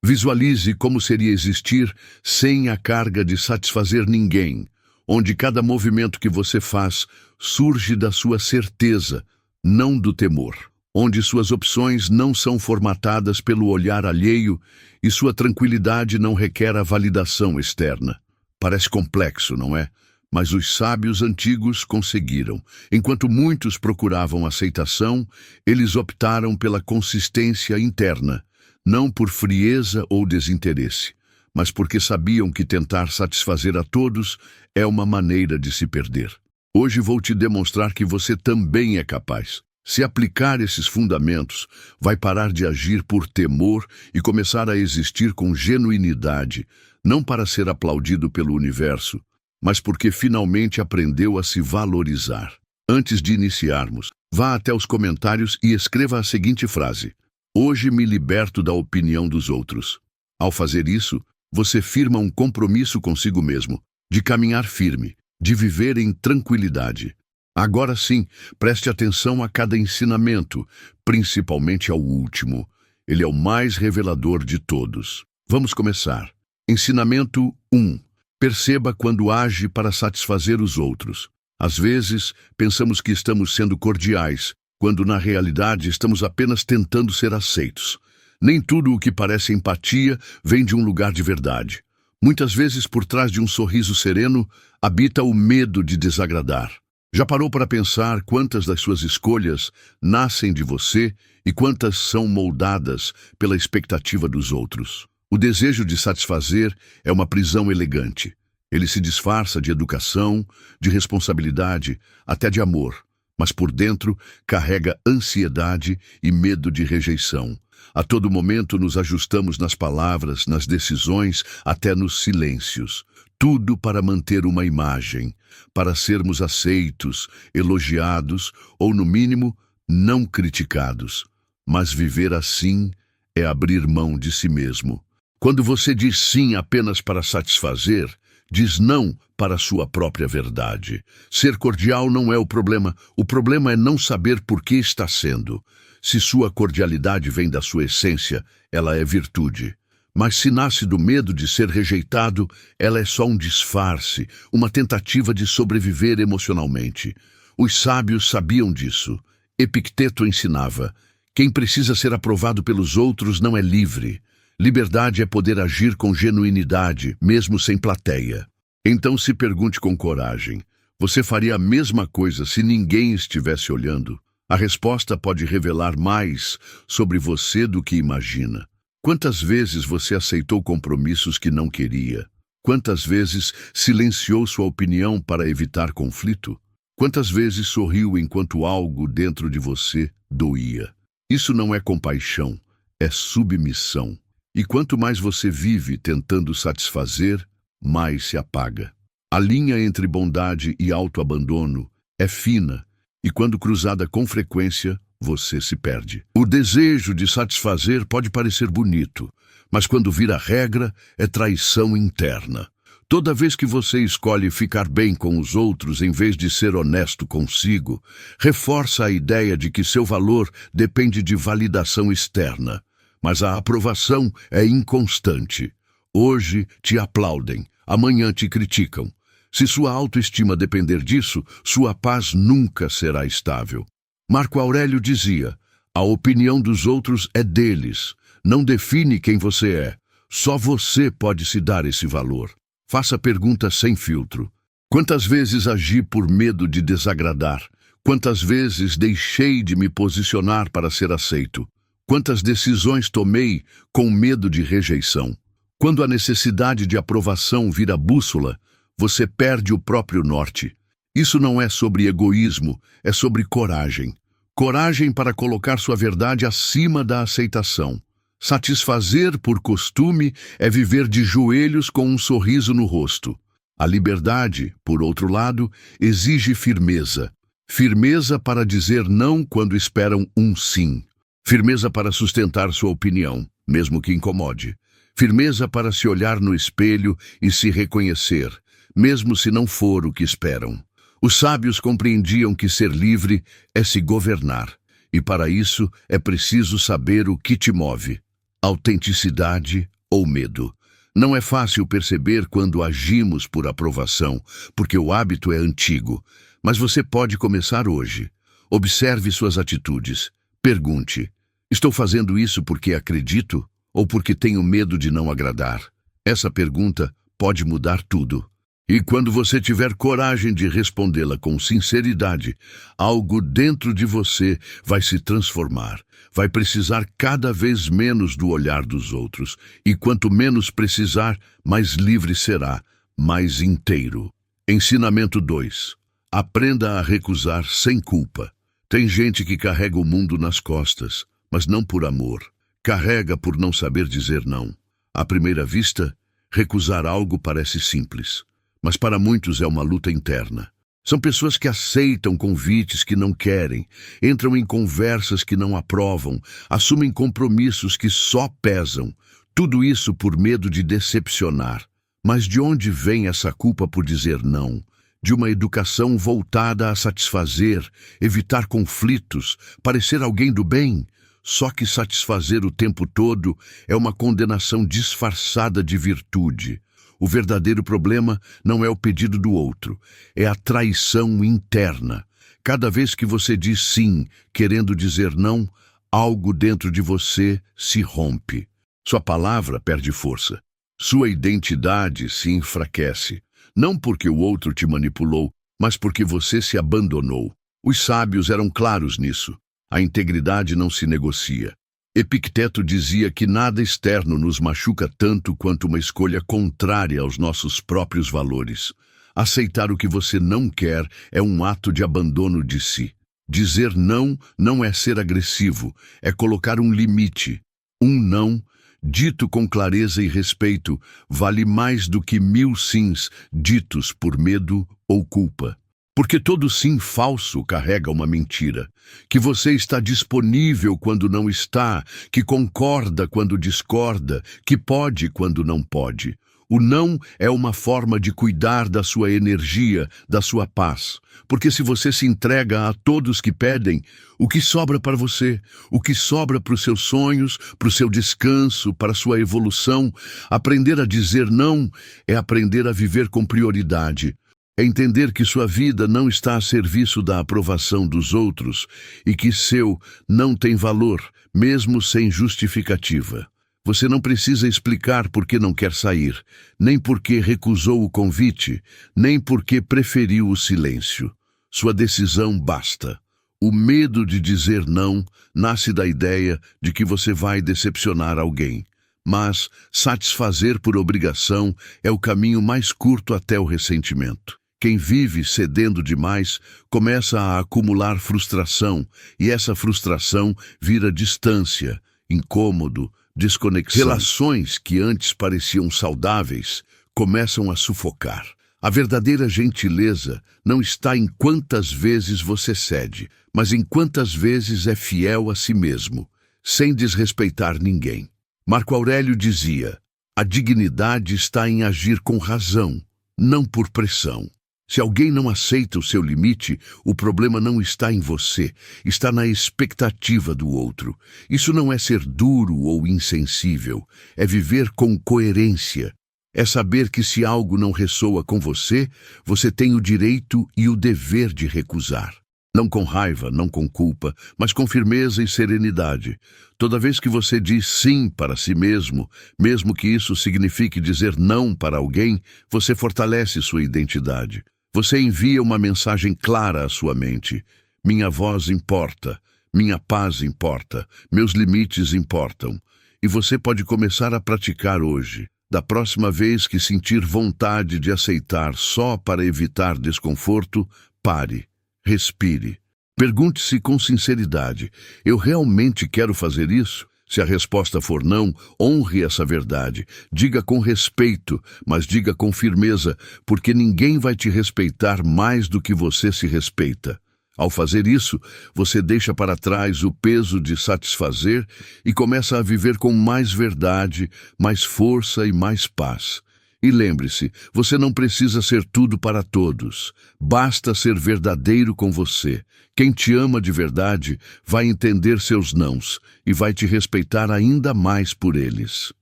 Visualize como seria existir sem a carga de satisfazer ninguém, onde cada movimento que você faz surge da sua certeza, não do temor, onde suas opções não são formatadas pelo olhar alheio e sua tranquilidade não requer a validação externa. Parece complexo, não é? Mas os sábios antigos conseguiram. Enquanto muitos procuravam aceitação, eles optaram pela consistência interna, não por frieza ou desinteresse, mas porque sabiam que tentar satisfazer a todos é uma maneira de se perder. Hoje vou te demonstrar que você também é capaz. Se aplicar esses fundamentos, vai parar de agir por temor e começar a existir com genuinidade, não para ser aplaudido pelo universo, mas porque finalmente aprendeu a se valorizar. Antes de iniciarmos, vá até os comentários e escreva a seguinte frase: hoje me liberto da opinião dos outros. Ao fazer isso, você firma um compromisso consigo mesmo, de caminhar firme, de viver em tranquilidade. Agora sim, preste atenção a cada ensinamento, principalmente ao último. Ele é o mais revelador de todos. Vamos começar. Ensinamento 1. Perceba quando age para satisfazer os outros. Às vezes, pensamos que estamos sendo cordiais, quando na realidade estamos apenas tentando ser aceitos. Nem tudo o que parece empatia vem de um lugar de verdade. Muitas vezes, por trás de um sorriso sereno, habita o medo de desagradar. Já parou para pensar quantas das suas escolhas nascem de você e quantas são moldadas pela expectativa dos outros? O desejo de satisfazer é uma prisão elegante. Ele se disfarça de educação, de responsabilidade, até de amor, mas por dentro carrega ansiedade e medo de rejeição. A todo momento nos ajustamos nas palavras, nas decisões, até nos silêncios. Tudo para manter uma imagem, para sermos aceitos, elogiados ou, no mínimo, não criticados. Mas viver assim é abrir mão de si mesmo. Quando você diz sim apenas para satisfazer, diz não para a sua própria verdade. Ser cordial não é o problema é não saber por que está sendo. Se sua cordialidade vem da sua essência, ela é virtude. Mas se nasce do medo de ser rejeitado, ela é só um disfarce, uma tentativa de sobreviver emocionalmente. Os sábios sabiam disso. Epicteto ensinava: quem precisa ser aprovado pelos outros não é livre. Liberdade é poder agir com genuinidade, mesmo sem plateia. Então se pergunte com coragem: você faria a mesma coisa se ninguém estivesse olhando? A resposta pode revelar mais sobre você do que imagina. Quantas vezes você aceitou compromissos que não queria? Quantas vezes silenciou sua opinião para evitar conflito? Quantas vezes sorriu enquanto algo dentro de você doía? Isso não é compaixão, é submissão. E quanto mais você vive tentando satisfazer, mais se apaga. A linha entre bondade e autoabandono é fina, e quando cruzada com frequência, você se perde. O desejo de satisfazer pode parecer bonito, mas quando vira regra, é traição interna. Toda vez que você escolhe ficar bem com os outros em vez de ser honesto consigo, reforça a ideia de que seu valor depende de validação externa. Mas a aprovação é inconstante. Hoje te aplaudem, amanhã te criticam. Se sua autoestima depender disso, sua paz nunca será estável. Marco Aurélio dizia: a opinião dos outros é deles, não define quem você é. Só você pode se dar esse valor. Faça perguntas sem filtro. Quantas vezes agi por medo de desagradar? Quantas vezes deixei de me posicionar para ser aceito? Quantas decisões tomei com medo de rejeição? Quando a necessidade de aprovação vira bússola, você perde o próprio norte. Isso não é sobre egoísmo, é sobre coragem. Coragem para colocar sua verdade acima da aceitação. Satisfazer por costume é viver de joelhos com um sorriso no rosto. A liberdade, por outro lado, exige firmeza. Firmeza para dizer não quando esperam um sim. Firmeza para sustentar sua opinião, mesmo que incomode. Firmeza para se olhar no espelho e se reconhecer, mesmo se não for o que esperam. Os sábios compreendiam que ser livre é se governar, e para isso é preciso saber o que te move. Autenticidade, ou medo. Não é fácil perceber quando agimos por aprovação, porque o hábito é antigo. Mas você pode começar hoje. Observe suas atitudes. Pergunte: estou fazendo isso porque acredito ou porque tenho medo de não agradar? Essa pergunta pode mudar tudo. E quando você tiver coragem de respondê-la com sinceridade, algo dentro de você vai se transformar. Vai precisar cada vez menos do olhar dos outros. E quanto menos precisar, mais livre será, mais inteiro. Ensinamento 2. Aprenda a recusar sem culpa. Tem gente que carrega o mundo nas costas, mas não por amor. Carrega por não saber dizer não. À primeira vista, recusar algo parece simples. Mas para muitos é uma luta interna. São pessoas que aceitam convites que não querem, entram em conversas que não aprovam, assumem compromissos que só pesam. Tudo isso por medo de decepcionar. Mas de onde vem essa culpa por dizer não? De uma educação voltada a satisfazer, evitar conflitos, parecer alguém do bem. Só que satisfazer o tempo todo é uma condenação disfarçada de virtude. O verdadeiro problema não é o pedido do outro, é a traição interna. Cada vez que você diz sim, querendo dizer não, algo dentro de você se rompe. Sua palavra perde força. Sua identidade se enfraquece. Não porque o outro te manipulou, mas porque você se abandonou. Os sábios eram claros nisso. A integridade não se negocia. Epicteto dizia que nada externo nos machuca tanto quanto uma escolha contrária aos nossos próprios valores. Aceitar o que você não quer é um ato de abandono de si. Dizer não não é ser agressivo, é colocar um limite. Um não, dito com clareza e respeito, vale mais do que 1000 sims ditos por medo ou culpa. Porque todo sim falso carrega uma mentira. Que você está disponível quando não está, que concorda quando discorda, que pode quando não pode. O não é uma forma de cuidar da sua energia, da sua paz. Porque se você se entrega a todos que pedem, o que sobra para você? O que sobra para os seus sonhos, para o seu descanso, para a sua evolução? Aprender a dizer não é aprender a viver com prioridade. É entender que sua vida não está a serviço da aprovação dos outros e que seu não tem valor, mesmo sem justificativa. Você não precisa explicar por que não quer sair, nem por que recusou o convite, nem por que preferiu o silêncio. Sua decisão basta. O medo de dizer não nasce da ideia de que você vai decepcionar alguém. Mas satisfazer por obrigação é o caminho mais curto até o ressentimento. Quem vive cedendo demais começa a acumular frustração, e essa frustração vira distância, incômodo, desconexão. Relações que antes pareciam saudáveis começam a sufocar. A verdadeira gentileza não está em quantas vezes você cede, mas em quantas vezes é fiel a si mesmo, sem desrespeitar ninguém. Marco Aurélio dizia: a dignidade está em agir com razão, não por pressão. Se alguém não aceita o seu limite, o problema não está em você, está na expectativa do outro. Isso não é ser duro ou insensível, é viver com coerência. É saber que se algo não ressoa com você, você tem o direito e o dever de recusar. Não com raiva, não com culpa, mas com firmeza e serenidade. Toda vez que você diz sim para si mesmo, mesmo que isso signifique dizer não para alguém, você fortalece sua identidade. Você envia uma mensagem clara à sua mente. Minha voz importa, minha paz importa, meus limites importam. E você pode começar a praticar hoje. Da próxima vez que sentir vontade de aceitar só para evitar desconforto, pare, respire. Pergunte-se com sinceridade: eu realmente quero fazer isso? Se a resposta for não, honre essa verdade. Diga com respeito, mas diga com firmeza, porque ninguém vai te respeitar mais do que você se respeita. Ao fazer isso, você deixa para trás o peso de satisfazer e começa a viver com mais verdade, mais força e mais paz. E lembre-se, você não precisa ser tudo para todos. Basta ser verdadeiro com você. Quem te ama de verdade vai entender seus nãos e vai te respeitar ainda mais por eles.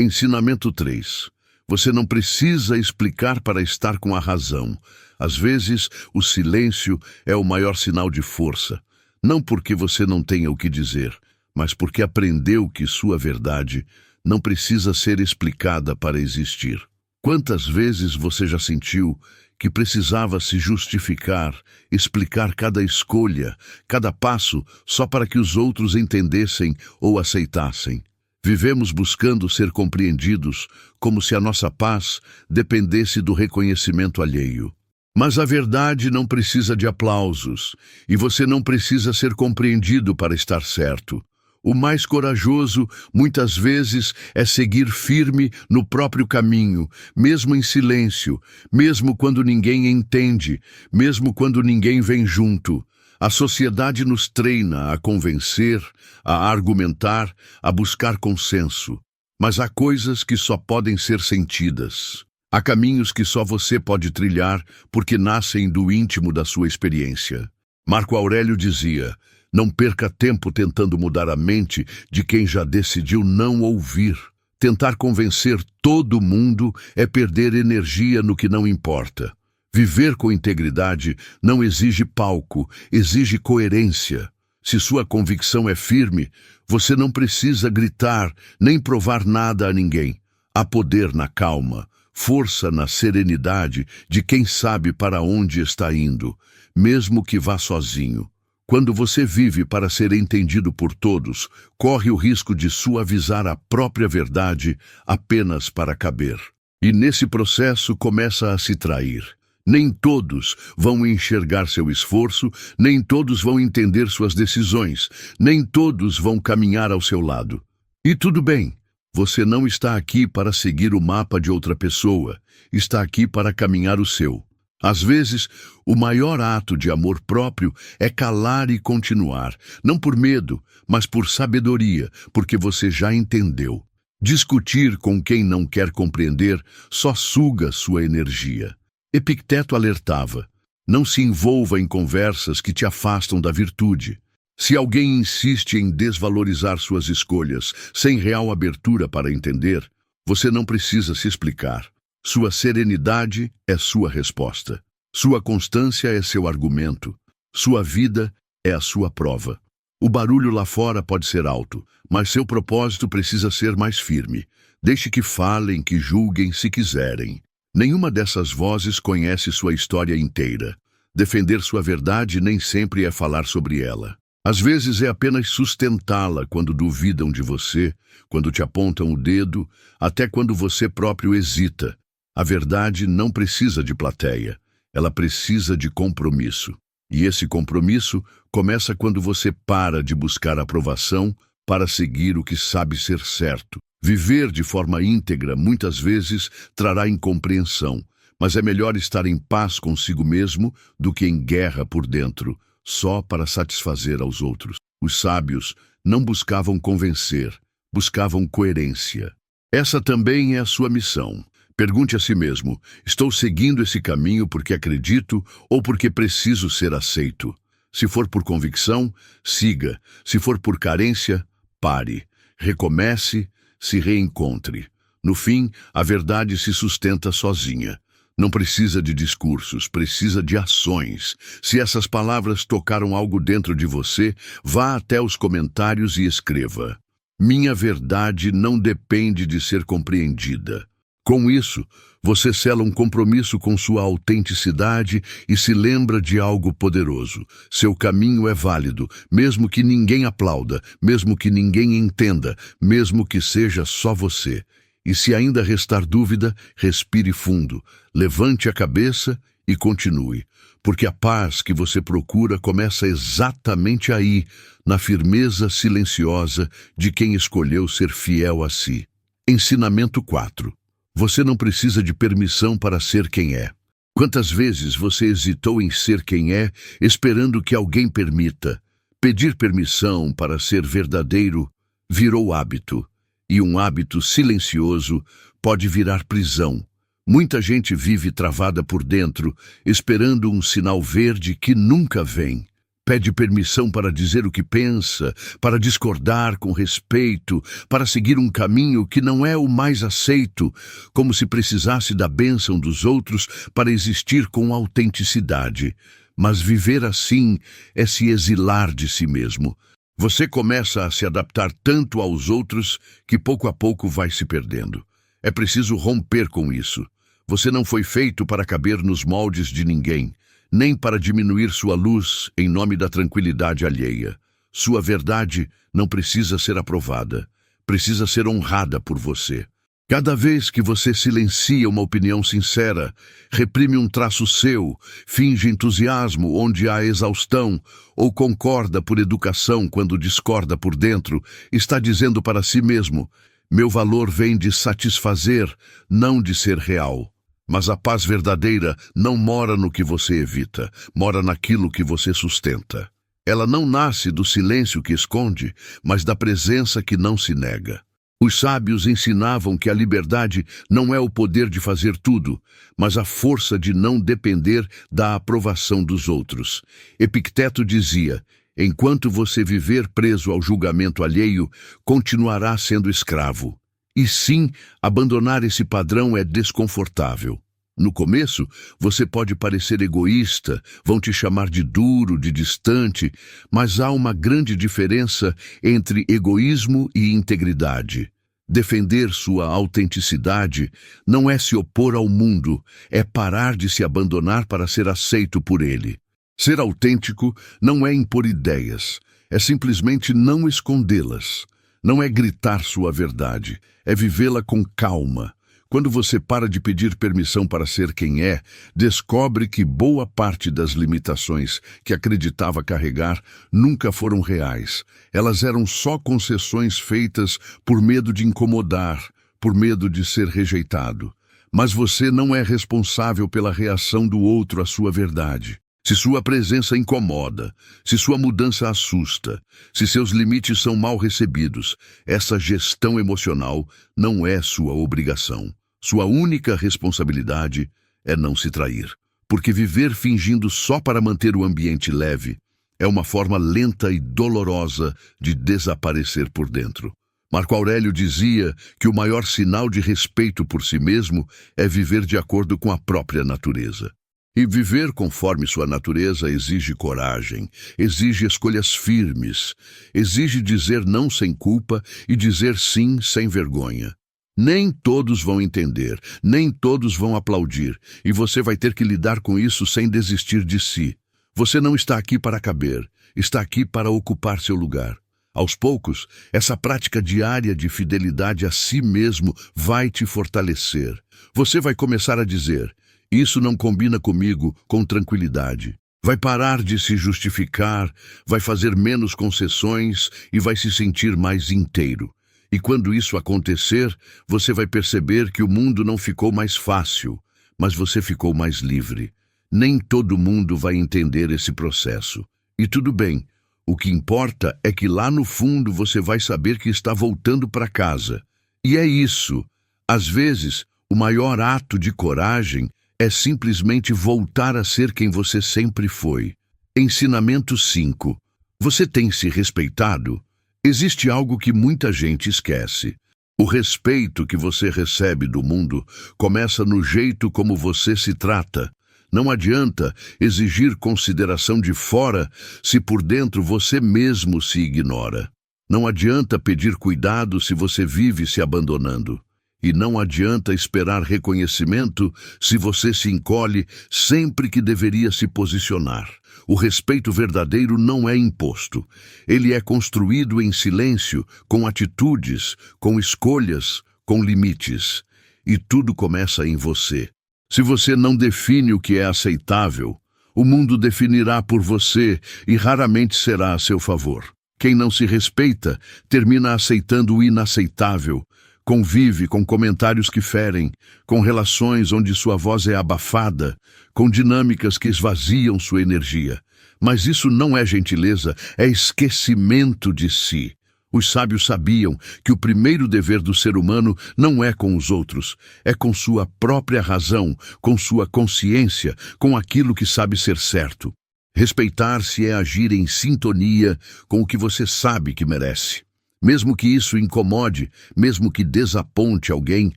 Ensinamento 3. Você não precisa explicar para estar com a razão. Às vezes, o silêncio é o maior sinal de força. Não porque você não tenha o que dizer, mas porque aprendeu que sua verdade não precisa ser explicada para existir. Quantas vezes você já sentiu que precisava se justificar, explicar cada escolha, cada passo, só para que os outros entendessem ou aceitassem? Vivemos buscando ser compreendidos, como se a nossa paz dependesse do reconhecimento alheio. Mas a verdade não precisa de aplausos, e você não precisa ser compreendido para estar certo. O mais corajoso, muitas vezes, é seguir firme no próprio caminho, mesmo em silêncio, mesmo quando ninguém entende, mesmo quando ninguém vem junto. A sociedade nos treina a convencer, a argumentar, a buscar consenso. Mas há coisas que só podem ser sentidas. Há caminhos que só você pode trilhar porque nascem do íntimo da sua experiência. Marco Aurélio dizia: não perca tempo tentando mudar a mente de quem já decidiu não ouvir. Tentar convencer todo mundo é perder energia no que não importa. Viver com integridade não exige palco, exige coerência. Se sua convicção é firme, você não precisa gritar nem provar nada a ninguém. Há poder na calma, força na serenidade de quem sabe para onde está indo, mesmo que vá sozinho. Quando você vive para ser entendido por todos, corre o risco de suavizar a própria verdade apenas para caber. E nesse processo começa a se trair. Nem todos vão enxergar seu esforço, nem todos vão entender suas decisões, nem todos vão caminhar ao seu lado. E tudo bem, você não está aqui para seguir o mapa de outra pessoa, está aqui para caminhar o seu. Às vezes, o maior ato de amor próprio é calar e continuar, não por medo, mas por sabedoria, porque você já entendeu. Discutir com quem não quer compreender só suga sua energia. Epicteto alertava: não se envolva em conversas que te afastam da virtude. Se alguém insiste em desvalorizar suas escolhas, sem real abertura para entender, você não precisa se explicar. Sua serenidade é sua resposta. Sua constância é seu argumento. Sua vida é a sua prova. O barulho lá fora pode ser alto, mas seu propósito precisa ser mais firme. Deixe que falem, que julguem se quiserem. Nenhuma dessas vozes conhece sua história inteira. Defender sua verdade nem sempre é falar sobre ela. Às vezes é apenas sustentá-la quando duvidam de você, quando te apontam o dedo, até quando você próprio hesita. A verdade não precisa de plateia, ela precisa de compromisso. E esse compromisso começa quando você para de buscar aprovação para seguir o que sabe ser certo. Viver de forma íntegra muitas vezes trará incompreensão, mas é melhor estar em paz consigo mesmo do que em guerra por dentro, só para satisfazer aos outros. Os sábios não buscavam convencer, buscavam coerência. Essa também é a sua missão. Pergunte a si mesmo: estou seguindo esse caminho porque acredito ou porque preciso ser aceito? Se for por convicção, siga. Se for por carência, pare. Recomece, se reencontre. No fim, a verdade se sustenta sozinha. Não precisa de discursos, precisa de ações. Se essas palavras tocaram algo dentro de você, vá até os comentários e escreva: minha verdade não depende de ser compreendida. Com isso, você sela um compromisso com sua autenticidade e se lembra de algo poderoso. Seu caminho é válido, mesmo que ninguém aplauda, mesmo que ninguém entenda, mesmo que seja só você. E se ainda restar dúvida, respire fundo, levante a cabeça e continue, porque a paz que você procura começa exatamente aí, na firmeza silenciosa de quem escolheu ser fiel a si. Ensinamento 4. Você não precisa de permissão para ser quem é. Quantas vezes você hesitou em ser quem é, esperando que alguém permita? Pedir permissão para ser verdadeiro virou hábito, e um hábito silencioso pode virar prisão. Muita gente vive travada por dentro, esperando um sinal verde que nunca vem. Pede permissão para dizer o que pensa, para discordar com respeito, para seguir um caminho que não é o mais aceito, como se precisasse da bênção dos outros para existir com autenticidade. Mas viver assim é se exilar de si mesmo. Você começa a se adaptar tanto aos outros que pouco a pouco vai se perdendo. É preciso romper com isso. Você não foi feito para caber nos moldes de ninguém, nem para diminuir sua luz em nome da tranquilidade alheia. Sua verdade não precisa ser aprovada, precisa ser honrada por você. Cada vez que você silencia uma opinião sincera, reprime um traço seu, finge entusiasmo onde há exaustão, ou concorda por educação quando discorda por dentro, está dizendo para si mesmo: meu valor vem de satisfazer, não de ser real. Mas a paz verdadeira não mora no que você evita, mora naquilo que você sustenta. Ela não nasce do silêncio que esconde, mas da presença que não se nega. Os sábios ensinavam que a liberdade não é o poder de fazer tudo, mas a força de não depender da aprovação dos outros. Epicteto dizia: enquanto você viver preso ao julgamento alheio, continuará sendo escravo. E sim, abandonar esse padrão é desconfortável. No começo, você pode parecer egoísta, vão te chamar de duro, de distante, mas há uma grande diferença entre egoísmo e integridade. Defender sua autenticidade não é se opor ao mundo, é parar de se abandonar para ser aceito por ele. Ser autêntico não é impor ideias, é simplesmente não escondê-las. Não é gritar sua verdade, é vivê-la com calma. Quando você para de pedir permissão para ser quem é, descobre que boa parte das limitações que acreditava carregar nunca foram reais. Elas eram só concessões feitas por medo de incomodar, por medo de ser rejeitado. Mas você não é responsável pela reação do outro à sua verdade. Se sua presença incomoda, se sua mudança assusta, se seus limites são mal recebidos, essa gestão emocional não é sua obrigação. Sua única responsabilidade é não se trair. Porque viver fingindo só para manter o ambiente leve é uma forma lenta e dolorosa de desaparecer por dentro. Marco Aurélio dizia que o maior sinal de respeito por si mesmo é viver de acordo com a própria natureza. E viver conforme sua natureza exige coragem, exige escolhas firmes, exige dizer não sem culpa e dizer sim sem vergonha. Nem todos vão entender, nem todos vão aplaudir, e você vai ter que lidar com isso sem desistir de si. Você não está aqui para caber, está aqui para ocupar seu lugar. Aos poucos, essa prática diária de fidelidade a si mesmo vai te fortalecer. Você vai começar a dizer: isso não combina comigo, com tranquilidade. Vai parar de se justificar, vai fazer menos concessões e vai se sentir mais inteiro. E quando isso acontecer, você vai perceber que o mundo não ficou mais fácil, mas você ficou mais livre. Nem todo mundo vai entender esse processo. E tudo bem, o que importa é que lá no fundo você vai saber que está voltando para casa. E é isso. Às vezes, o maior ato de coragem é simplesmente voltar a ser quem você sempre foi. Ensinamento 5. Você tem se respeitado? Existe algo que muita gente esquece. O respeito que você recebe do mundo começa no jeito como você se trata. Não adianta exigir consideração de fora se por dentro você mesmo se ignora. Não adianta pedir cuidado se você vive se abandonando. E não adianta esperar reconhecimento se você se encolhe sempre que deveria se posicionar. O respeito verdadeiro não é imposto. Ele é construído em silêncio, com atitudes, com escolhas, com limites. E tudo começa em você. Se você não define o que é aceitável, o mundo definirá por você e raramente será a seu favor. Quem não se respeita termina aceitando o inaceitável. Convive com comentários que ferem, com relações onde sua voz é abafada, com dinâmicas que esvaziam sua energia. Mas isso não é gentileza, é esquecimento de si. Os sábios sabiam que o primeiro dever do ser humano não é com os outros, é com sua própria razão, com sua consciência, com aquilo que sabe ser certo. Respeitar-se é agir em sintonia com o que você sabe que merece. Mesmo que isso incomode, mesmo que desaponte alguém,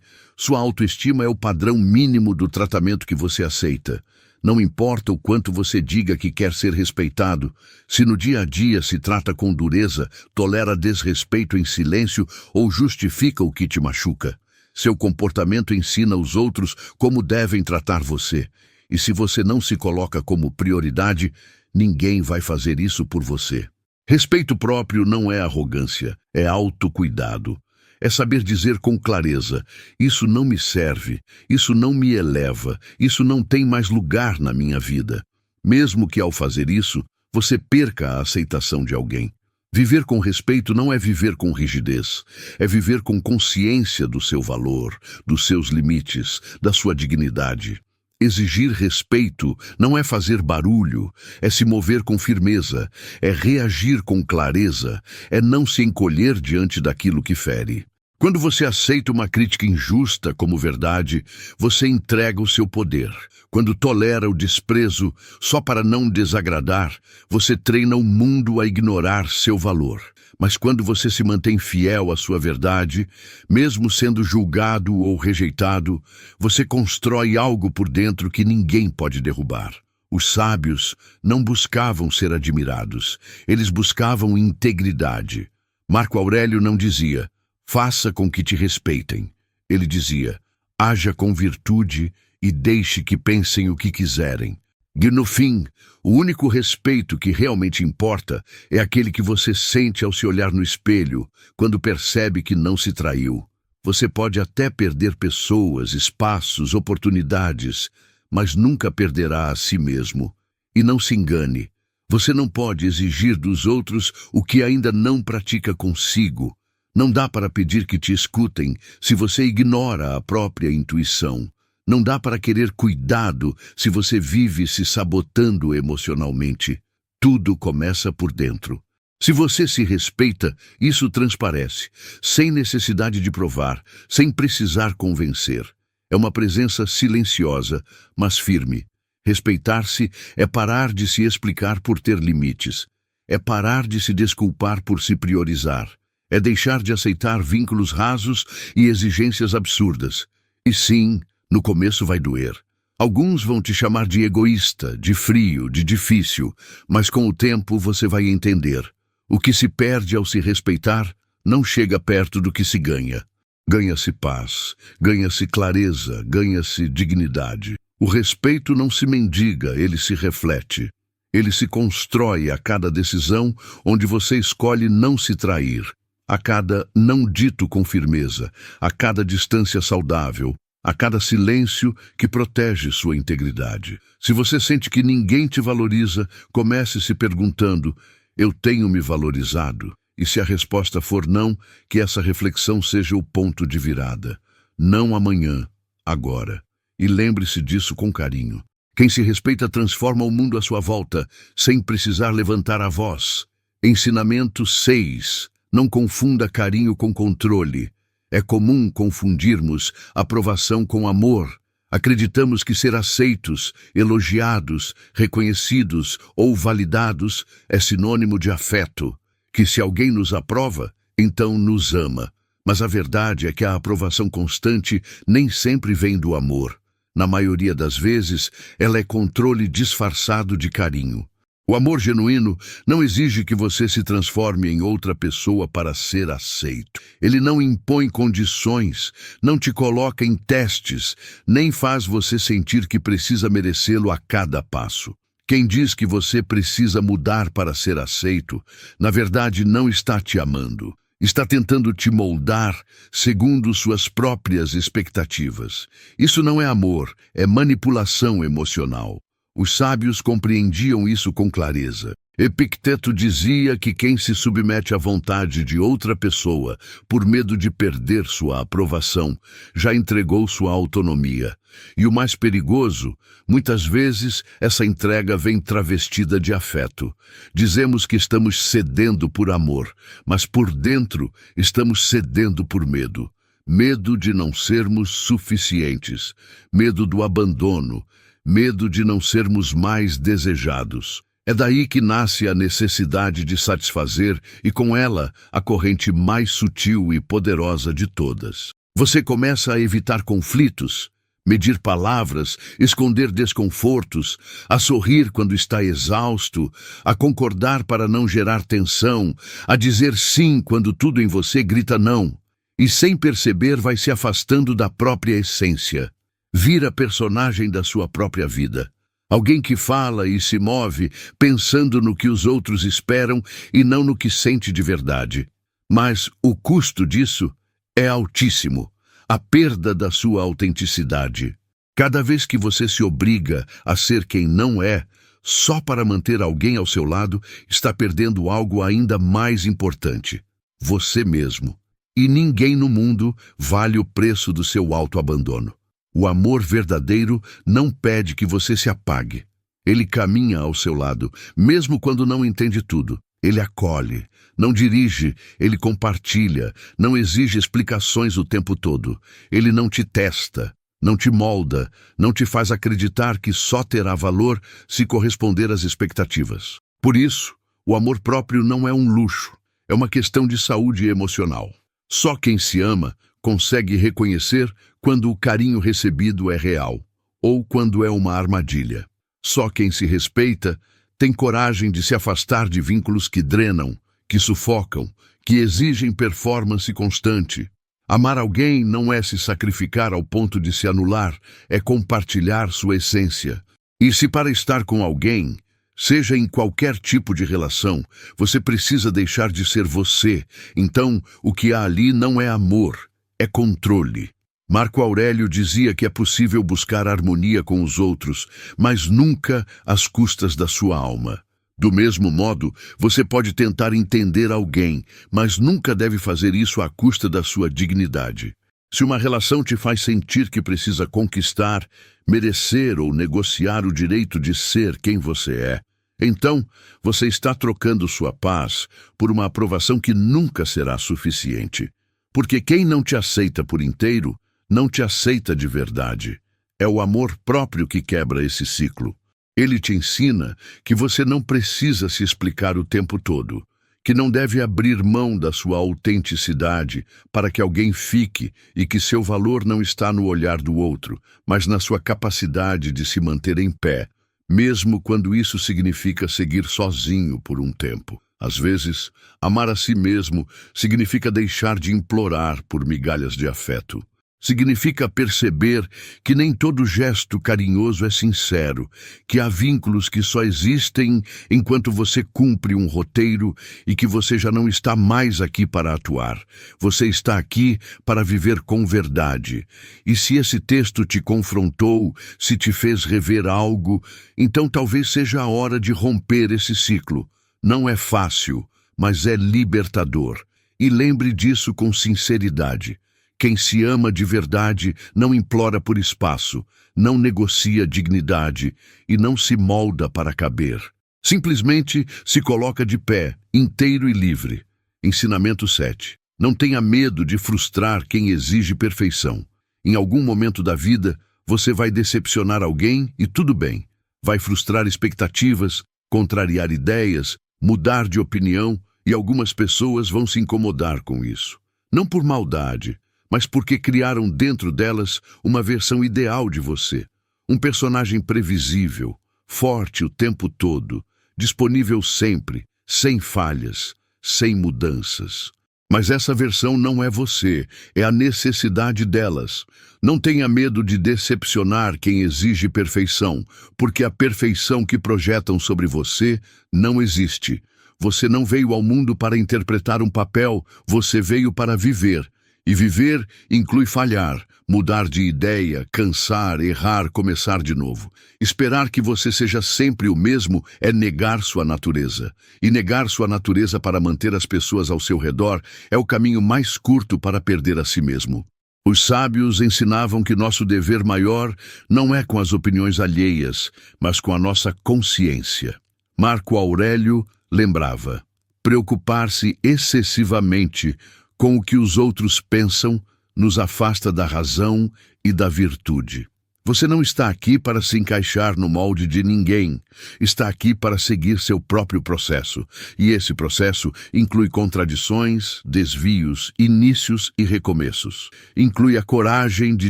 sua autoestima é o padrão mínimo do tratamento que você aceita. Não importa o quanto você diga que quer ser respeitado, se no dia a dia se trata com dureza, tolera desrespeito em silêncio ou justifica o que te machuca. Seu comportamento ensina os outros como devem tratar você. E se você não se coloca como prioridade, ninguém vai fazer isso por você. Respeito próprio não é arrogância, é autocuidado. É saber dizer com clareza: isso não me serve, isso não me eleva, isso não tem mais lugar na minha vida. Mesmo que ao fazer isso, você perca a aceitação de alguém. Viver com respeito não é viver com rigidez, é viver com consciência do seu valor, dos seus limites, da sua dignidade. Exigir respeito não é fazer barulho, é se mover com firmeza, é reagir com clareza, é não se encolher diante daquilo que fere. Quando você aceita uma crítica injusta como verdade, você entrega o seu poder. Quando tolera o desprezo só para não desagradar, você treina o mundo a ignorar seu valor. Mas quando você se mantém fiel à sua verdade, mesmo sendo julgado ou rejeitado, você constrói algo por dentro que ninguém pode derrubar. Os sábios não buscavam ser admirados, eles buscavam integridade. Marco Aurélio não dizia: faça com que te respeitem. Ele dizia: haja com virtude e deixe que pensem o que quiserem. E no fim, o único respeito que realmente importa é aquele que você sente ao se olhar no espelho, quando percebe que não se traiu. Você pode até perder pessoas, espaços, oportunidades, mas nunca perderá a si mesmo. E não se engane, você não pode exigir dos outros o que ainda não pratica consigo. Não dá para pedir que te escutem se você ignora a própria intuição. Não dá para querer cuidado se você vive se sabotando emocionalmente. Tudo começa por dentro. Se você se respeita, isso transparece, sem necessidade de provar, sem precisar convencer. É uma presença silenciosa, mas firme. Respeitar-se é parar de se explicar por ter limites. É parar de se desculpar por se priorizar. É deixar de aceitar vínculos rasos e exigências absurdas. E sim, no começo vai doer. Alguns vão te chamar de egoísta, de frio, de difícil, mas com o tempo você vai entender. O que se perde ao se respeitar não chega perto do que se ganha. Ganha-se paz, ganha-se clareza, ganha-se dignidade. O respeito não se mendiga, ele se reflete. Ele se constrói a cada decisão onde você escolhe não se trair, a cada não dito com firmeza, a cada distância saudável, a cada silêncio que protege sua integridade. Se você sente que ninguém te valoriza, comece se perguntando: eu tenho me valorizado? E se a resposta for não, que essa reflexão seja o ponto de virada. Não amanhã, agora. E lembre-se disso com carinho. Quem se respeita transforma o mundo à sua volta, sem precisar levantar a voz. Ensinamento 6. Não confunda carinho com controle. É comum confundirmos aprovação com amor. Acreditamos que ser aceitos, elogiados, reconhecidos ou validados é sinônimo de afeto, que se alguém nos aprova, então nos ama. Mas a verdade é que a aprovação constante nem sempre vem do amor. Na maioria das vezes, ela é controle disfarçado de carinho. O amor genuíno não exige que você se transforme em outra pessoa para ser aceito. Ele não impõe condições, não te coloca em testes, nem faz você sentir que precisa merecê-lo a cada passo. Quem diz que você precisa mudar para ser aceito, na verdade não está te amando. Está tentando te moldar segundo suas próprias expectativas. Isso não é amor, é manipulação emocional. Os sábios compreendiam isso com clareza. Epicteto dizia que quem se submete à vontade de outra pessoa por medo de perder sua aprovação já entregou sua autonomia. E o mais perigoso, muitas vezes essa entrega vem travestida de afeto. Dizemos que estamos cedendo por amor, mas por dentro estamos cedendo por medo. Medo de não sermos suficientes, medo do abandono, medo de não sermos mais desejados. É daí que nasce a necessidade de satisfazer e, com ela, a corrente mais sutil e poderosa de todas. Você começa a evitar conflitos, medir palavras, esconder desconfortos, a sorrir quando está exausto, a concordar para não gerar tensão, a dizer sim quando tudo em você grita não. E sem perceber vai se afastando da própria essência. Vira personagem da sua própria vida. Alguém que fala e se move pensando no que os outros esperam e não no que sente de verdade. Mas o custo disso é altíssimo, a perda da sua autenticidade. Cada vez que você se obriga a ser quem não é, só para manter alguém ao seu lado, está perdendo algo ainda mais importante: você mesmo. E ninguém no mundo vale o preço do seu autoabandono. O amor verdadeiro não pede que você se apague. Ele caminha ao seu lado, mesmo quando não entende tudo. Ele acolhe, não dirige, ele compartilha, não exige explicações o tempo todo. Ele não te testa, não te molda, não te faz acreditar que só terá valor se corresponder às expectativas. Por isso, o amor próprio não é um luxo, é uma questão de saúde emocional. Só quem se ama consegue reconhecer quando o carinho recebido é real, ou quando é uma armadilha. Só quem se respeita tem coragem de se afastar de vínculos que drenam, que sufocam, que exigem performance constante. Amar alguém não é se sacrificar ao ponto de se anular, é compartilhar sua essência. E se para estar com alguém, seja em qualquer tipo de relação, você precisa deixar de ser você, então o que há ali não é amor, é controle. Marco Aurélio dizia que é possível buscar harmonia com os outros, mas nunca às custas da sua alma. Do mesmo modo, você pode tentar entender alguém, mas nunca deve fazer isso à custa da sua dignidade. Se uma relação te faz sentir que precisa conquistar, merecer ou negociar o direito de ser quem você é, então você está trocando sua paz por uma aprovação que nunca será suficiente. Porque quem não te aceita por inteiro, não te aceita de verdade. É o amor próprio que quebra esse ciclo. Ele te ensina que você não precisa se explicar o tempo todo, que não deve abrir mão da sua autenticidade para que alguém fique e que seu valor não está no olhar do outro, mas na sua capacidade de se manter em pé, mesmo quando isso significa seguir sozinho por um tempo. Às vezes, amar a si mesmo significa deixar de implorar por migalhas de afeto. Significa perceber que nem todo gesto carinhoso é sincero, que há vínculos que só existem enquanto você cumpre um roteiro e que você já não está mais aqui para atuar. Você está aqui para viver com verdade. E se esse texto te confrontou, se te fez rever algo, então talvez seja a hora de romper esse ciclo. Não é fácil, mas é libertador. E lembre disso com sinceridade. Quem se ama de verdade não implora por espaço, não negocia dignidade e não se molda para caber. Simplesmente se coloca de pé, inteiro e livre. Ensinamento 7. Não tenha medo de frustrar quem exige perfeição. Em algum momento da vida, você vai decepcionar alguém e tudo bem. Vai frustrar expectativas, contrariar ideias, mudar de opinião e algumas pessoas vão se incomodar com isso. Não por maldade, mas porque criaram dentro delas uma versão ideal de você. Um personagem previsível, forte o tempo todo, disponível sempre, sem falhas, sem mudanças. Mas essa versão não é você, é a necessidade delas. Não tenha medo de decepcionar quem exige perfeição, porque a perfeição que projetam sobre você não existe. Você não veio ao mundo para interpretar um papel, você veio para viver. E viver inclui falhar, mudar de ideia, cansar, errar, começar de novo. Esperar que você seja sempre o mesmo é negar sua natureza. E negar sua natureza para manter as pessoas ao seu redor é o caminho mais curto para perder a si mesmo. Os sábios ensinavam que nosso dever maior não é com as opiniões alheias, mas com a nossa consciência. Marco Aurélio lembrava: preocupar-se excessivamente com o que os outros pensam nos afasta da razão e da virtude. Você não está aqui para se encaixar no molde de ninguém. Está aqui para seguir seu próprio processo. E esse processo inclui contradições, desvios, inícios e recomeços. Inclui a coragem de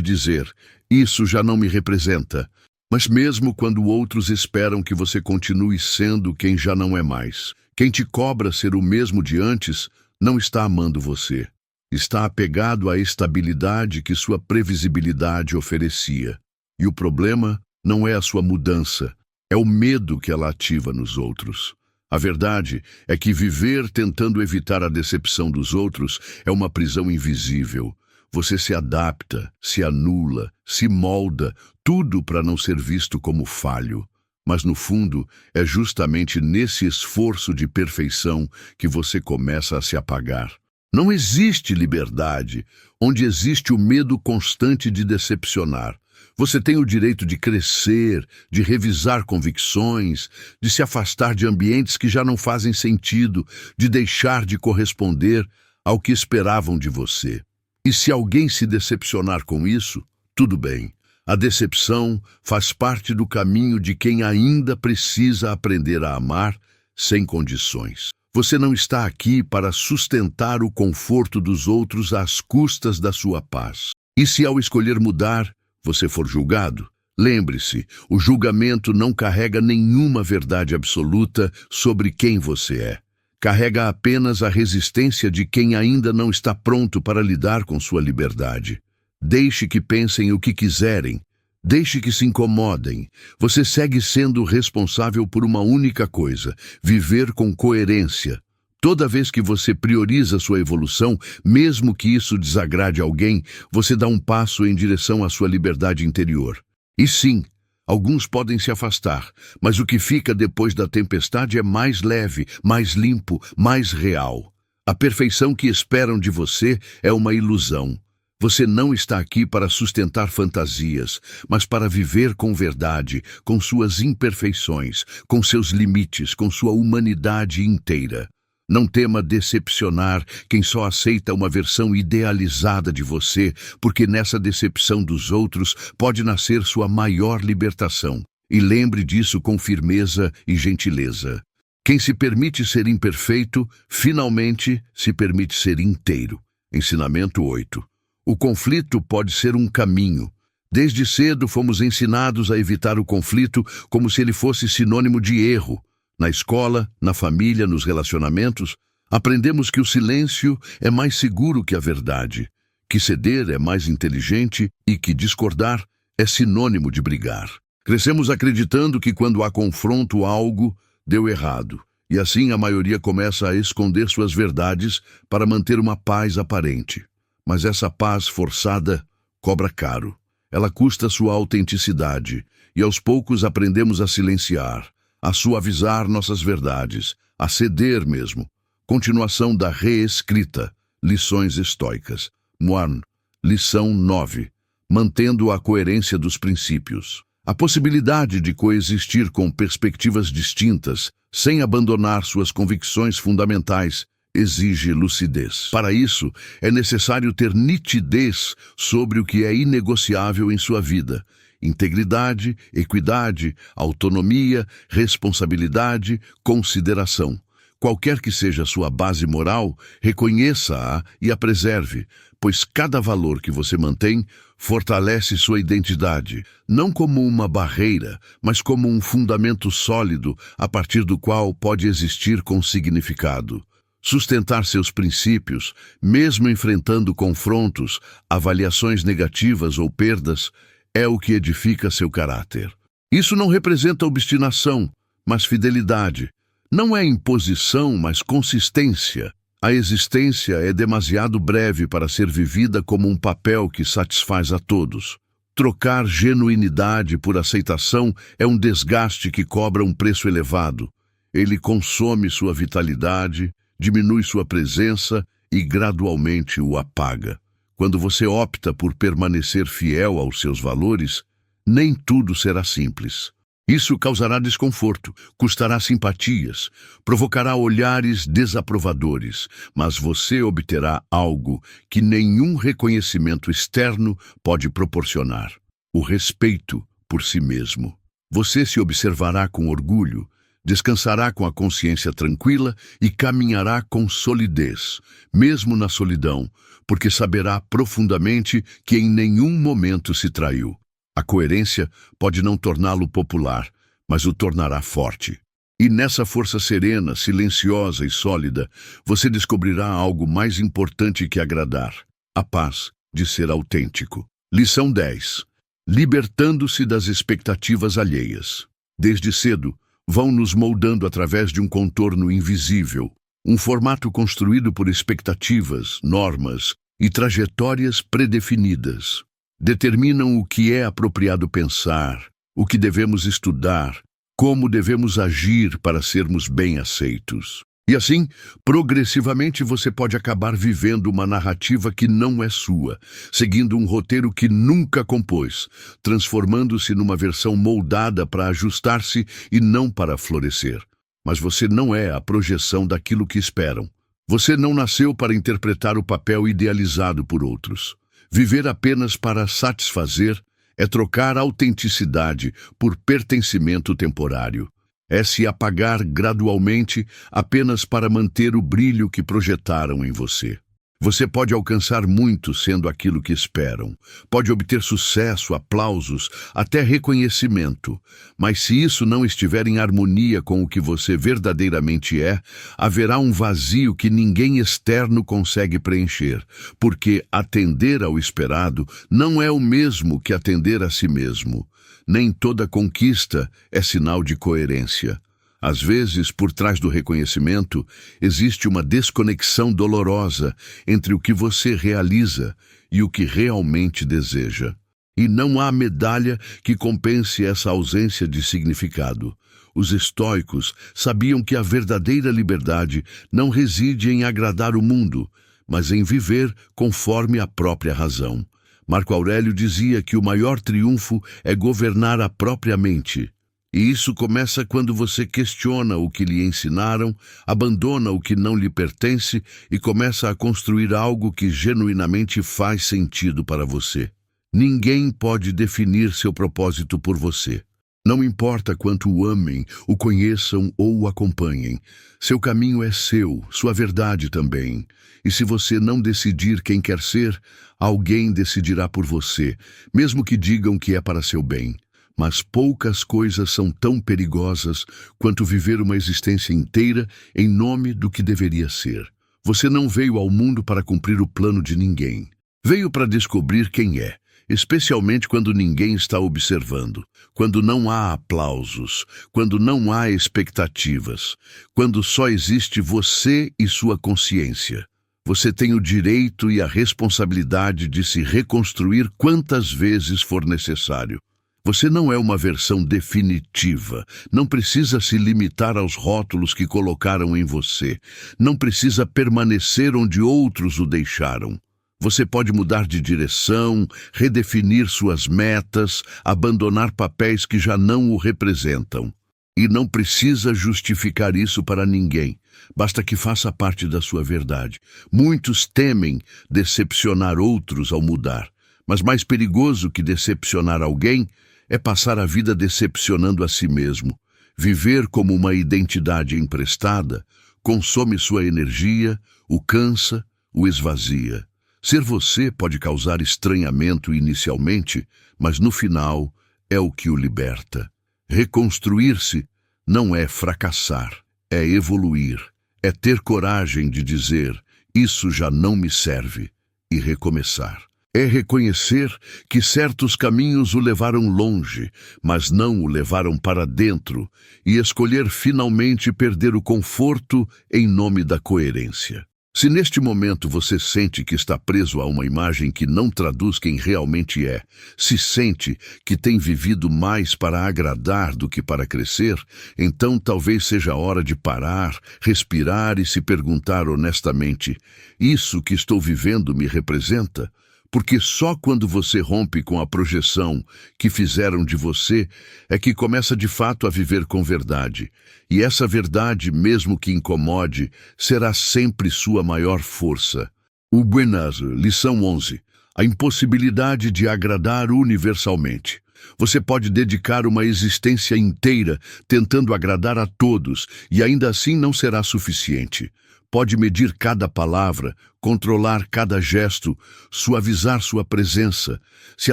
dizer: isso já não me representa. Mas mesmo quando outros esperam que você continue sendo quem já não é mais, quem te cobra ser o mesmo de antes, não está amando você. Está apegado à estabilidade que sua previsibilidade oferecia. E o problema não é a sua mudança, é o medo que ela ativa nos outros. A verdade é que viver tentando evitar a decepção dos outros é uma prisão invisível. Você se adapta, se anula, se molda, tudo para não ser visto como falho. Mas no fundo, é justamente nesse esforço de perfeição que você começa a se apagar. Não existe liberdade onde existe o medo constante de decepcionar. Você tem o direito de crescer, de revisar convicções, de se afastar de ambientes que já não fazem sentido, de deixar de corresponder ao que esperavam de você. E se alguém se decepcionar com isso, tudo bem. A decepção faz parte do caminho de quem ainda precisa aprender a amar sem condições. Você não está aqui para sustentar o conforto dos outros às custas da sua paz. E se ao escolher mudar, você for julgado, lembre-se, o julgamento não carrega nenhuma verdade absoluta sobre quem você é. Carrega apenas a resistência de quem ainda não está pronto para lidar com sua liberdade. Deixe que pensem o que quiserem. Deixe que se incomodem. Você segue sendo responsável por uma única coisa: viver com coerência. Toda vez que você prioriza sua evolução, mesmo que isso desagrade alguém, você dá um passo em direção à sua liberdade interior. E sim, alguns podem se afastar, mas o que fica depois da tempestade é mais leve, mais limpo, mais real. A perfeição que esperam de você é uma ilusão. Você não está aqui para sustentar fantasias, mas para viver com verdade, com suas imperfeições, com seus limites, com sua humanidade inteira. Não tema decepcionar quem só aceita uma versão idealizada de você, porque nessa decepção dos outros pode nascer sua maior libertação. E lembre disso com firmeza e gentileza. Quem se permite ser imperfeito, finalmente se permite ser inteiro. Ensinamento 8. O conflito pode ser um caminho. Desde cedo fomos ensinados a evitar o conflito como se ele fosse sinônimo de erro. Na escola, na família, nos relacionamentos, aprendemos que o silêncio é mais seguro que a verdade, que ceder é mais inteligente e que discordar é sinônimo de brigar. Crescemos acreditando que quando há confronto algo deu errado, e assim a maioria começa a esconder suas verdades para manter uma paz aparente. Mas essa paz forçada cobra caro. Ela custa sua autenticidade, e aos poucos aprendemos a silenciar, a suavizar nossas verdades, a ceder mesmo. Continuação da reescrita, lições estoicas. Muan, lição 9. Mantendo a coerência dos princípios. A possibilidade de coexistir com perspectivas distintas, sem abandonar suas convicções fundamentais, exige lucidez. Para isso, é necessário ter nitidez sobre o que é inegociável em sua vida. Integridade, equidade, autonomia, responsabilidade, consideração. Qualquer que seja a sua base moral, reconheça-a e a preserve, pois cada valor que você mantém fortalece sua identidade, não como uma barreira, mas como um fundamento sólido a partir do qual pode existir com significado. Sustentar seus princípios, mesmo enfrentando confrontos, avaliações negativas ou perdas, é o que edifica seu caráter. Isso não representa obstinação, mas fidelidade. Não é imposição, mas consistência. A existência é demasiado breve para ser vivida como um papel que satisfaz a todos. Trocar genuinidade por aceitação é um desgaste que cobra um preço elevado. Ele consome sua vitalidade, diminui sua presença e gradualmente o apaga. Quando você opta por permanecer fiel aos seus valores, nem tudo será simples. Isso causará desconforto, custará simpatias, provocará olhares desaprovadores, mas você obterá algo que nenhum reconhecimento externo pode proporcionar: o respeito por si mesmo. Você se observará com orgulho, descansará com a consciência tranquila e caminhará com solidez, mesmo na solidão, porque saberá profundamente que em nenhum momento se traiu. A coerência pode não torná-lo popular, mas o tornará forte. E nessa força serena, silenciosa e sólida, você descobrirá algo mais importante que agradar: a paz de ser autêntico. Lição 10. Libertando-se das expectativas alheias. Desde cedo, vão nos moldando através de um contorno invisível, um formato construído por expectativas, normas e trajetórias predefinidas. Determinam o que é apropriado pensar, o que devemos estudar, como devemos agir para sermos bem aceitos. E assim, progressivamente você pode acabar vivendo uma narrativa que não é sua, seguindo um roteiro que nunca compôs, transformando-se numa versão moldada para ajustar-se e não para florescer. Mas você não é a projeção daquilo que esperam. Você não nasceu para interpretar o papel idealizado por outros. Viver apenas para satisfazer é trocar autenticidade por pertencimento temporário. É se apagar gradualmente apenas para manter o brilho que projetaram em você. Você pode alcançar muito sendo aquilo que esperam. Pode obter sucesso, aplausos, até reconhecimento. Mas se isso não estiver em harmonia com o que você verdadeiramente é, haverá um vazio que ninguém externo consegue preencher, porque atender ao esperado não é o mesmo que atender a si mesmo. Nem toda conquista é sinal de coerência. Às vezes, por trás do reconhecimento, existe uma desconexão dolorosa entre o que você realiza e o que realmente deseja. E não há medalha que compense essa ausência de significado. Os estoicos sabiam que a verdadeira liberdade não reside em agradar o mundo, mas em viver conforme a própria razão. Marco Aurélio dizia que o maior triunfo é governar a própria mente. E isso começa quando você questiona o que lhe ensinaram, abandona o que não lhe pertence e começa a construir algo que genuinamente faz sentido para você. Ninguém pode definir seu propósito por você. Não importa quanto o amem, o conheçam ou o acompanhem. Seu caminho é seu, sua verdade também. E se você não decidir quem quer ser, alguém decidirá por você, mesmo que digam que é para seu bem. Mas poucas coisas são tão perigosas quanto viver uma existência inteira em nome do que deveria ser. Você não veio ao mundo para cumprir o plano de ninguém. Veio para descobrir quem é, especialmente quando ninguém está observando, quando não há aplausos, quando não há expectativas, quando só existe você e sua consciência. Você tem o direito e a responsabilidade de se reconstruir quantas vezes for necessário. Você não é uma versão definitiva, não precisa se limitar aos rótulos que colocaram em você, não precisa permanecer onde outros o deixaram. Você pode mudar de direção, redefinir suas metas, abandonar papéis que já não o representam. E não precisa justificar isso para ninguém, basta que faça parte da sua verdade. Muitos temem decepcionar outros ao mudar, mas mais perigoso que decepcionar alguém é passar a vida decepcionando a si mesmo. Viver como uma identidade emprestada consome sua energia, o cansa, o esvazia. Ser você pode causar estranhamento inicialmente, mas no final é o que o liberta. Reconstruir-se não é fracassar, é evoluir, é ter coragem de dizer: isso já não me serve, e recomeçar. É reconhecer que certos caminhos o levaram longe, mas não o levaram para dentro, e escolher finalmente perder o conforto em nome da coerência. Se neste momento você sente que está preso a uma imagem que não traduz quem realmente é, se sente que tem vivido mais para agradar do que para crescer, então talvez seja a hora de parar, respirar e se perguntar honestamente: isso que estou vivendo me representa? Porque só quando você rompe com a projeção que fizeram de você é que começa de fato a viver com verdade. E essa verdade, mesmo que incomode, será sempre sua maior força. O Buenazo, lição 11. a impossibilidade de agradar universalmente. Você pode dedicar uma existência inteira tentando agradar a todos e ainda assim não será suficiente. Pode medir cada palavra, controlar cada gesto, suavizar sua presença, se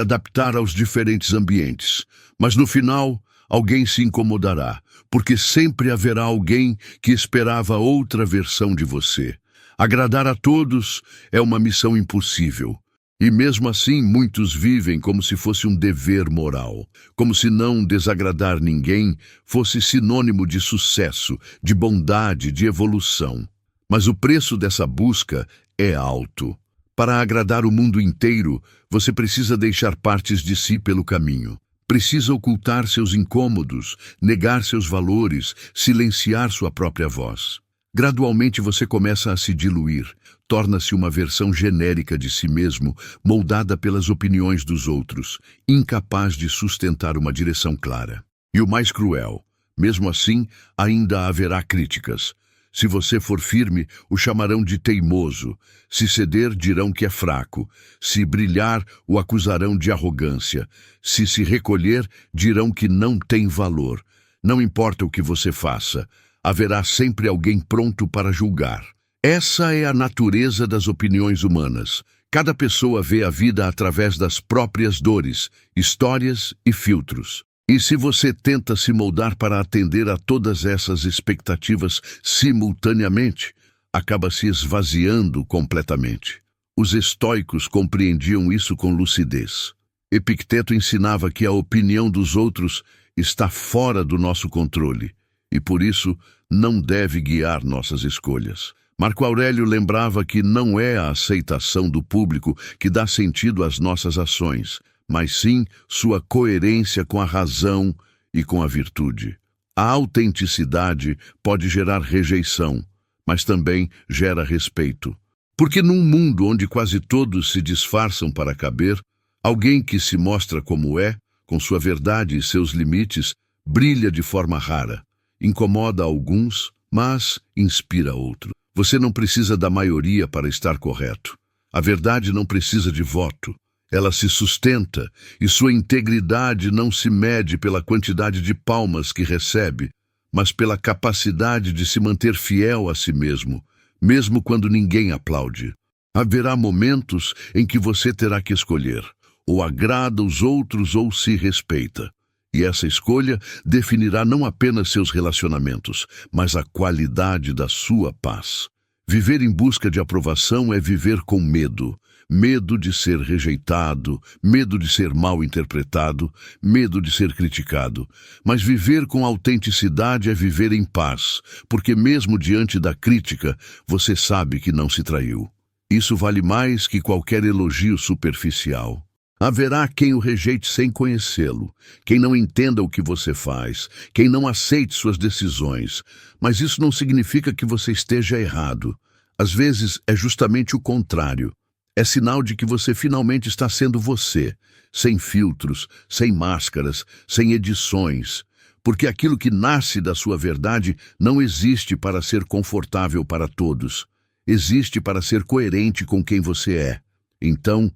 adaptar aos diferentes ambientes. Mas no final, alguém se incomodará, porque sempre haverá alguém que esperava outra versão de você. Agradar a todos é uma missão impossível. E mesmo assim, muitos vivem como se fosse um dever moral, como se não desagradar ninguém fosse sinônimo de sucesso, de bondade, de evolução. Mas o preço dessa busca é alto. Para agradar o mundo inteiro, você precisa deixar partes de si pelo caminho. Precisa ocultar seus incômodos, negar seus valores, silenciar sua própria voz. Gradualmente você começa a se diluir, torna-se uma versão genérica de si mesmo, moldada pelas opiniões dos outros, incapaz de sustentar uma direção clara. E o mais cruel, mesmo assim, ainda haverá críticas. Se você for firme, o chamarão de teimoso. Se ceder, dirão que é fraco. Se brilhar, o acusarão de arrogância. Se recolher, dirão que não tem valor. Não importa o que você faça, haverá sempre alguém pronto para julgar. Essa é a natureza das opiniões humanas. Cada pessoa vê a vida através das próprias dores, histórias e filtros. E se você tenta se moldar para atender a todas essas expectativas simultaneamente, acaba se esvaziando completamente. Os estoicos compreendiam isso com lucidez. Epicteto ensinava que a opinião dos outros está fora do nosso controle e, por isso, não deve guiar nossas escolhas. Marco Aurélio lembrava que não é a aceitação do público que dá sentido às nossas ações, mas sim sua coerência com a razão e com a virtude. A autenticidade pode gerar rejeição, mas também gera respeito. Porque num mundo onde quase todos se disfarçam para caber, alguém que se mostra como é, com sua verdade e seus limites, brilha de forma rara. Incomoda alguns, mas inspira outros. Você não precisa da maioria para estar correto. A verdade não precisa de voto. Ela se sustenta e sua integridade não se mede pela quantidade de palmas que recebe, mas pela capacidade de se manter fiel a si mesmo, mesmo quando ninguém aplaude. Haverá momentos em que você terá que escolher, ou agrada os outros ou se respeita. E essa escolha definirá não apenas seus relacionamentos, mas a qualidade da sua paz. Viver em busca de aprovação é viver com medo. Medo de ser rejeitado, medo de ser mal interpretado, medo de ser criticado. Mas viver com autenticidade é viver em paz, porque mesmo diante da crítica, você sabe que não se traiu. Isso vale mais que qualquer elogio superficial. Haverá quem o rejeite sem conhecê-lo, quem não entenda o que você faz, quem não aceite suas decisões. Mas isso não significa que você esteja errado. Às vezes é justamente o contrário. É sinal de que você finalmente está sendo você, sem filtros, sem máscaras, sem edições. Porque aquilo que nasce da sua verdade não existe para ser confortável para todos. Existe para ser coerente com quem você é. Então,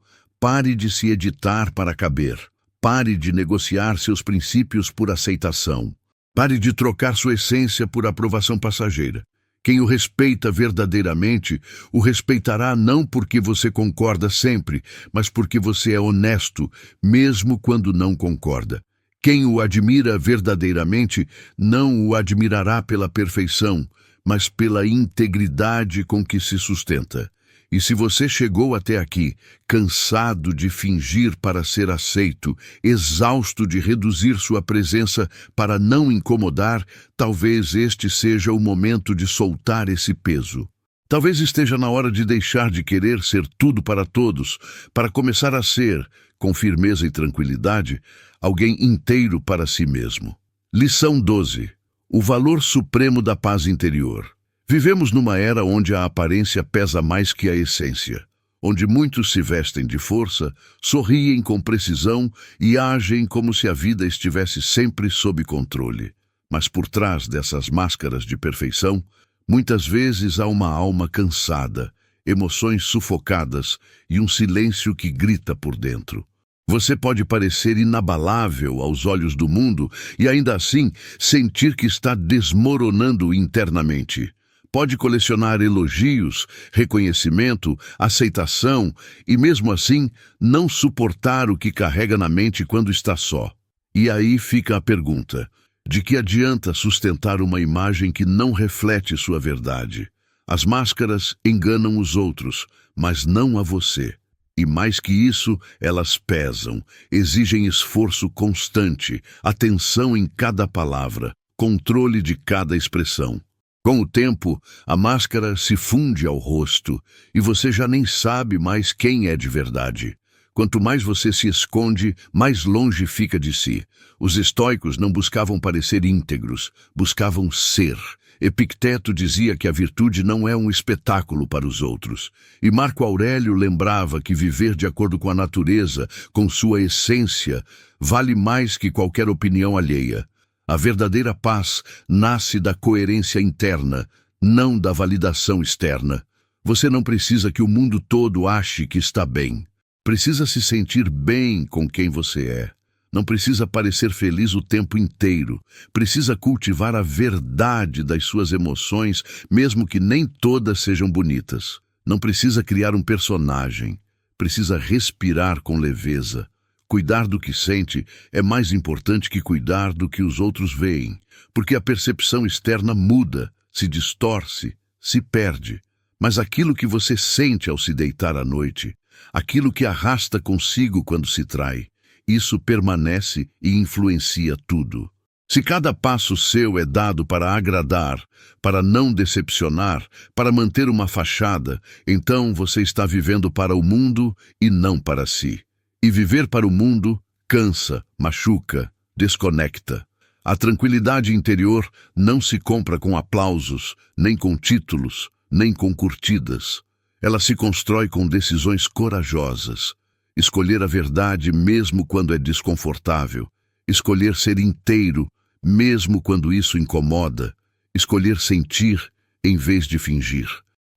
pare de se editar para caber. Pare de negociar seus princípios por aceitação. Pare de trocar sua essência por aprovação passageira. Quem o respeita verdadeiramente, o respeitará não porque você concorda sempre, mas porque você é honesto, mesmo quando não concorda. Quem o admira verdadeiramente não o admirará pela perfeição, mas pela integridade com que se sustenta. E se você chegou até aqui, cansado de fingir para ser aceito, exausto de reduzir sua presença para não incomodar, talvez este seja o momento de soltar esse peso. Talvez esteja na hora de deixar de querer ser tudo para todos, para começar a ser, com firmeza e tranquilidade, alguém inteiro para si mesmo. Lição 12. O valor supremo da paz interior. Vivemos numa era onde a aparência pesa mais que a essência, onde muitos se vestem de força, sorriem com precisão e agem como se a vida estivesse sempre sob controle. Mas por trás dessas máscaras de perfeição, muitas vezes há uma alma cansada, emoções sufocadas e um silêncio que grita por dentro. Você pode parecer inabalável aos olhos do mundo e ainda assim sentir que está desmoronando internamente. Pode colecionar elogios, reconhecimento, aceitação e mesmo assim não suportar o que carrega na mente quando está só. E aí fica a pergunta: de que adianta sustentar uma imagem que não reflete sua verdade? As máscaras enganam os outros, mas não a você. E mais que isso, elas pesam, exigem esforço constante, atenção em cada palavra, controle de cada expressão. Com o tempo, a máscara se funde ao rosto e você já nem sabe mais quem é de verdade. Quanto mais você se esconde, mais longe fica de si. Os estoicos não buscavam parecer íntegros, buscavam ser. Epicteto dizia que a virtude não é um espetáculo para os outros. E Marco Aurélio lembrava que viver de acordo com a natureza, com sua essência, vale mais que qualquer opinião alheia. A verdadeira paz nasce da coerência interna, não da validação externa. Você não precisa que o mundo todo ache que está bem. Precisa se sentir bem com quem você é. Não precisa parecer feliz o tempo inteiro. Precisa cultivar a verdade das suas emoções, mesmo que nem todas sejam bonitas. Não precisa criar um personagem. Precisa respirar com leveza. Cuidar do que sente é mais importante que cuidar do que os outros veem, porque a percepção externa muda, se distorce, se perde. Mas aquilo que você sente ao se deitar à noite, aquilo que arrasta consigo quando se trai, isso permanece e influencia tudo. Se cada passo seu é dado para agradar, para não decepcionar, para manter uma fachada, então você está vivendo para o mundo e não para si. E viver para o mundo cansa, machuca, desconecta. A tranquilidade interior não se compra com aplausos, nem com títulos, nem com curtidas. Ela se constrói com decisões corajosas. Escolher a verdade mesmo quando é desconfortável. Escolher ser inteiro mesmo quando isso incomoda. Escolher sentir em vez de fingir.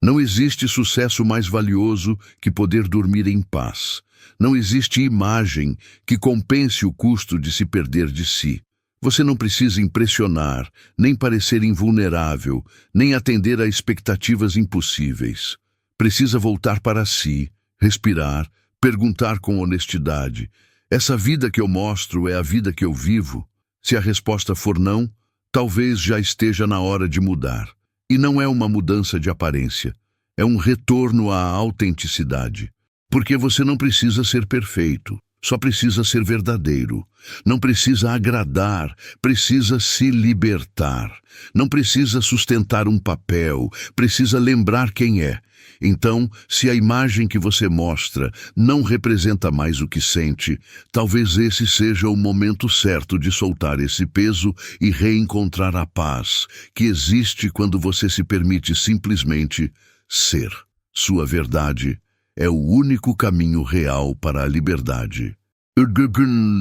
Não existe sucesso mais valioso que poder dormir em paz. Não existe imagem que compense o custo de se perder de si. Você não precisa impressionar, nem parecer invulnerável, nem atender a expectativas impossíveis. Precisa voltar para si, respirar, perguntar com honestidade: essa vida que eu mostro é a vida que eu vivo? Se a resposta for não, talvez já esteja na hora de mudar. E não é uma mudança de aparência, é um retorno à autenticidade. Porque você não precisa ser perfeito, só precisa ser verdadeiro. Não precisa agradar, precisa se libertar. Não precisa sustentar um papel, precisa lembrar quem é. Então, se a imagem que você mostra não representa mais o que sente, talvez esse seja o momento certo de soltar esse peso e reencontrar a paz que existe quando você se permite simplesmente ser. Sua verdade é o único caminho real para a liberdade.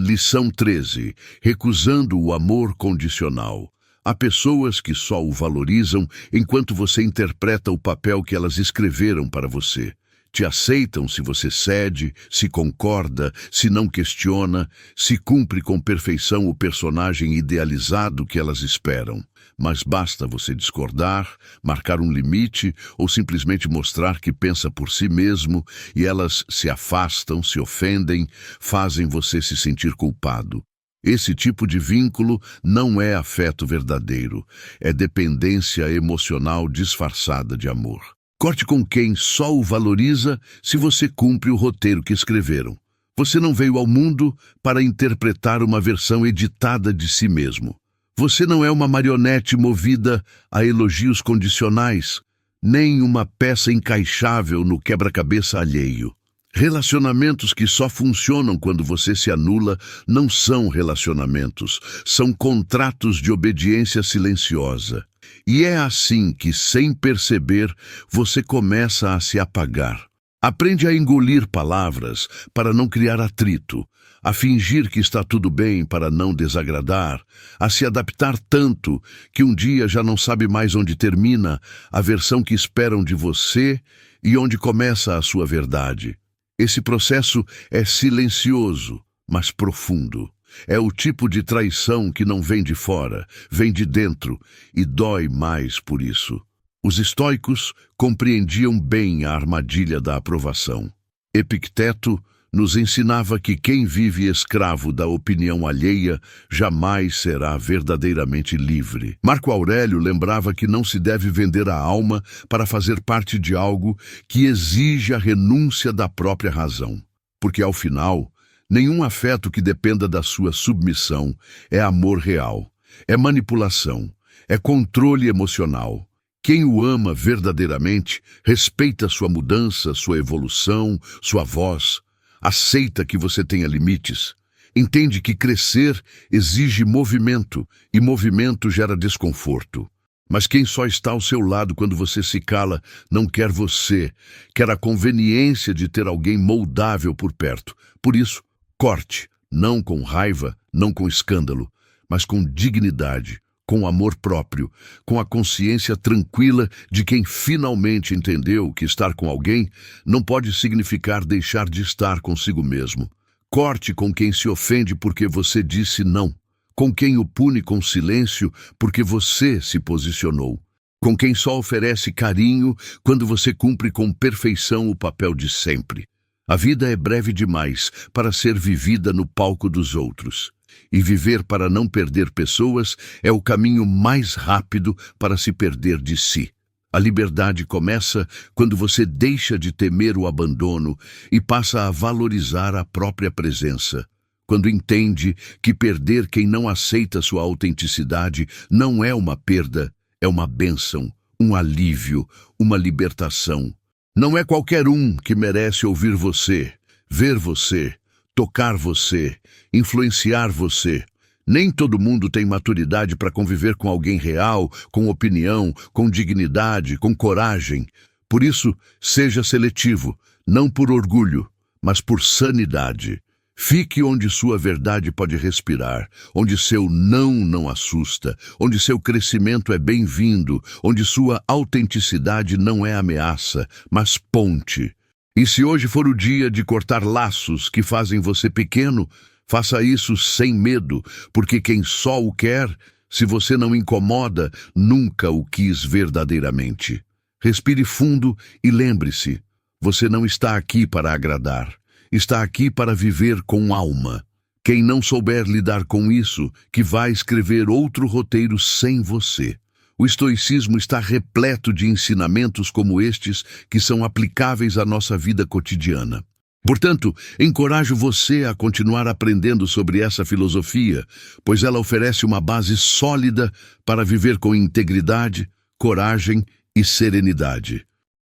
Lição 13. Recusando o amor condicional. Há pessoas que só o valorizam enquanto você interpreta o papel que elas escreveram para você. Te aceitam se você cede, se concorda, se não questiona, se cumpre com perfeição o personagem idealizado que elas esperam. Mas basta você discordar, marcar um limite ou simplesmente mostrar que pensa por si mesmo e elas se afastam, se ofendem, fazem você se sentir culpado. Esse tipo de vínculo não é afeto verdadeiro, é dependência emocional disfarçada de amor. Corte com quem só o valoriza se você cumpre o roteiro que escreveram. Você não veio ao mundo para interpretar uma versão editada de si mesmo. Você não é uma marionete movida a elogios condicionais, nem uma peça encaixável no quebra-cabeça alheio. Relacionamentos que só funcionam quando você se anula não são relacionamentos, são contratos de obediência silenciosa. E é assim que, sem perceber, você começa a se apagar. Aprende a engolir palavras para não criar atrito. a fingir que está tudo bem para não desagradar, a se adaptar tanto que um dia já não sabe mais onde termina a versão que esperam de você e onde começa a sua verdade. Esse processo é silencioso, mas profundo. É o tipo de traição que não vem de fora, vem de dentro e dói mais por isso. Os estoicos compreendiam bem a armadilha da aprovação. Epicteto nos ensinava que quem vive escravo da opinião alheia jamais será verdadeiramente livre. Marco Aurélio lembrava que não se deve vender a alma para fazer parte de algo que exige a renúncia da própria razão. Porque, ao final, nenhum afeto que dependa da sua submissão é amor real, é manipulação, é controle emocional. Quem o ama verdadeiramente respeita sua mudança, sua evolução, sua voz, aceita que você tenha limites, entende que crescer exige movimento e movimento gera desconforto. Mas quem só está ao seu lado quando você se cala não quer você, quer a conveniência de ter alguém moldável por perto. Por isso, corte, não com raiva, não com escândalo, mas com dignidade, com amor próprio, com a consciência tranquila de quem finalmente entendeu que estar com alguém não pode significar deixar de estar consigo mesmo. Corte com quem se ofende porque você disse não, com quem o pune com silêncio porque você se posicionou, com quem só oferece carinho quando você cumpre com perfeição o papel de sempre. A vida é breve demais para ser vivida no palco dos outros. E viver para não perder pessoas é o caminho mais rápido para se perder de si. A liberdade começa quando você deixa de temer o abandono e passa a valorizar a própria presença. Quando entende que perder quem não aceita sua autenticidade não é uma perda, é uma bênção, um alívio, uma libertação. Não é qualquer um que merece ouvir você, ver você, tocar você, influenciar você. Nem todo mundo tem maturidade para conviver com alguém real, com opinião, com dignidade, com coragem. Por isso, seja seletivo, não por orgulho, mas por sanidade. Fique onde sua verdade pode respirar, onde seu não assusta, onde seu crescimento é bem-vindo, onde sua autenticidade não é ameaça, mas ponte. E se hoje for o dia de cortar laços que fazem você pequeno, faça isso sem medo, porque quem só o quer, se você não incomoda, nunca o quis verdadeiramente. Respire fundo e lembre-se, você não está aqui para agradar, está aqui para viver com alma. Quem não souber lidar com isso, que vai escrever outro roteiro sem você. O estoicismo está repleto de ensinamentos como estes que são aplicáveis à nossa vida cotidiana. Portanto, encorajo você a continuar aprendendo sobre essa filosofia, pois ela oferece uma base sólida para viver com integridade, coragem e serenidade.